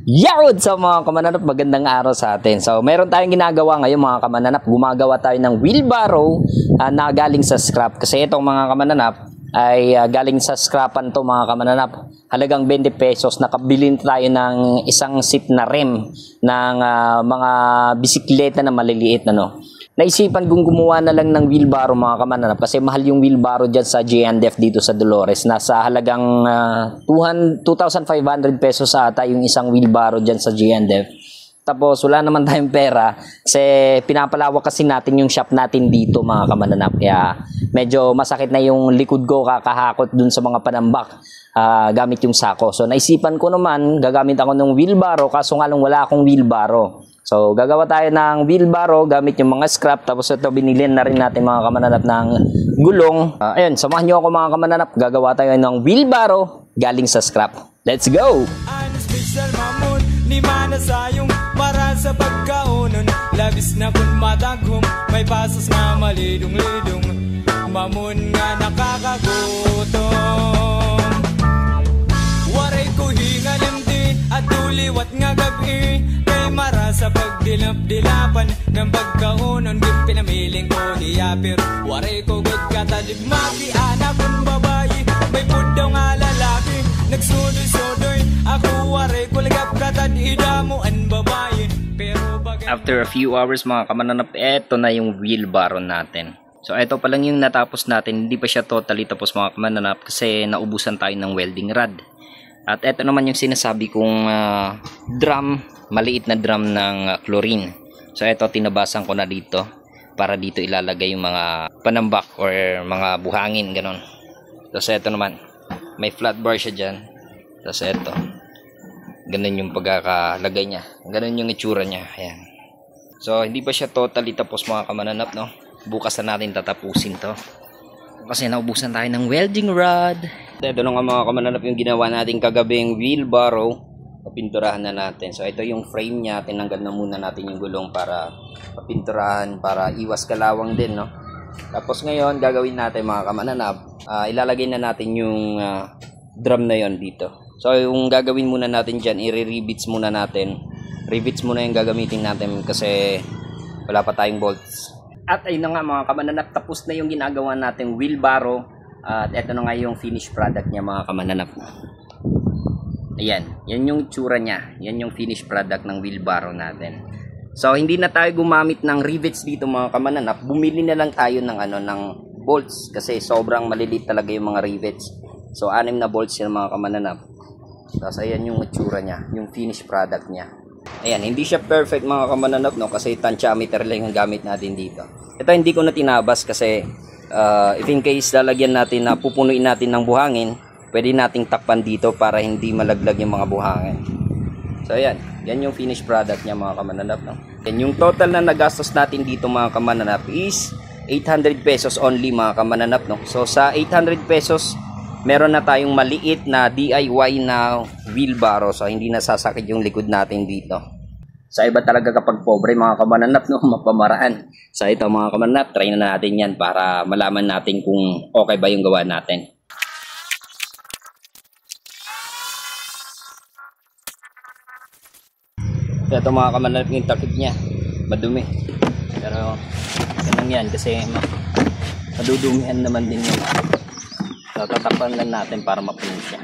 Yarod sa mga kamananap, magandang araw sa atin. So, meron tayong ginagawa ngayon mga kamananap. Gumagawa tayo ng wheelbarrow na galing sa scrap. Kasi itong mga kamananap ay galing sa scrapan to mga kamananap. Halagang 20 pesos. Nakabili tayo ng isang seat na rim ng mga bisikleta na maliliit na Naisipan kong gumawa na lang ng wheelbarrow mga kamananap kasi mahal yung wheelbarrow dyan sa J&F dito sa Dolores. Nasa halagang 2,500 pesos ata yung isang wheelbarrow dyan sa J&F. Tapos wala naman tayong pera kasi pinapalawak kasi natin yung shop natin dito mga kamananap. Kaya medyo masakit na yung likod ko kakahakot dun sa mga panambak gamit yung sako. So naisipan ko naman gagamit ako ng wheelbarrow kaso nga lang wala akong wheelbarrow. So, gagawa tayo ng wheelbarrow gamit yung mga scrap. Tapos ito, binilin na rin natin mga kamananap ng gulong. Ayun, samahan nyo ako mga kamananap. Gagawa tayo ng wheelbarrow galing sa scrap. Let's go! Special mamon, ni mana sayong para sa pagkaunon. Labis na kun matagom, may pasas na malidong-lidong. Mamon nga nakakagutom. Waray ko hingalim di at tuliwat nga gabi. Mara sa pagdilap-dilapan ng pagkaunon gud pinamiling ko niya pero waray ko gud katadib maki anak kung babayi may pudaw nga lalaki nagsudoy-sudoy ako waray ko lagap katadida mo an babayi pero bagay. After a few hours mga kamananap, eto na yung wheelbarrow natin. So ito pa lang yung natapos natin, hindi pa siya totally tapos mga kamananap kasi naubusan tayo ng welding rod. At eto naman yung sinasabi kong drum, maliit na drum ng chlorine. So ito tinabasan ko na dito para dito ilalagay yung mga panambak or mga buhangin ganon. Tapos ito naman may flat bar siya dyan. Tapos ito ganon yung pagkakalagay niya, ganon yung itsura niya. Ayan. So hindi pa siya totally tapos mga kamananap bukas na natin tatapusin to kasi naubusan tayo ng welding rod. Ito na nga mga kamananap yung ginawa natin kagabing wheelbarrow. Pinturahan na natin. So ito yung frame niya, tinanggal na muna natin yung gulong para pinturahan, para iwas kalawang din Tapos ngayon gagawin natin mga kamananap, ilalagay na natin yung drum na yon dito. So yung gagawin muna natin diyan, i-rivets muna natin. Rivets muna yung gagamitin natin kasi wala pa tayong bolts. At ayun na nga mga kamananap, tapos na yung ginagawa natin wheelbarrow. At ito na nga yung finished product niya mga kamananap. Ayan, yan yung tsura niya. Yan yung finished product ng wheelbarrow natin. So hindi na tayo gumamit ng rivets dito mga kamananap. Bumili na lang tayo ng ng bolts kasi sobrang maliliit talaga yung mga rivets. So 6 na bolts yan mga kamananap. Tapos ayan yung tsura niya, yung finished product niya. Ayan, hindi siya perfect mga kamananap kasi tantiometer lang yung gamit natin dito. Ito hindi ko na tinabas kasi if in case lalagyan natin na pupunuin natin ng buhangin, pwede nating takpan dito para hindi malaglag yung mga buhangin. So ayan, yan yung finished product niya mga kamananap And yung total na nagastos natin dito mga kamananap is 800 pesos only mga kamananap So sa 800 pesos meron na tayong maliit na DIY na wheelbarrow. So hindi nasasakit yung likod natin dito. Sa iba talaga kapag pobre mga kamananap mapamaraan. So ito mga kamananap, try na natin yan para malaman natin kung okay ba yung gawa natin. Ito mga kamananap yung takip niya, madumi. Pero ganun yan kasi madudumihan naman din yun. So tatakpan lang natin para mapuno siya.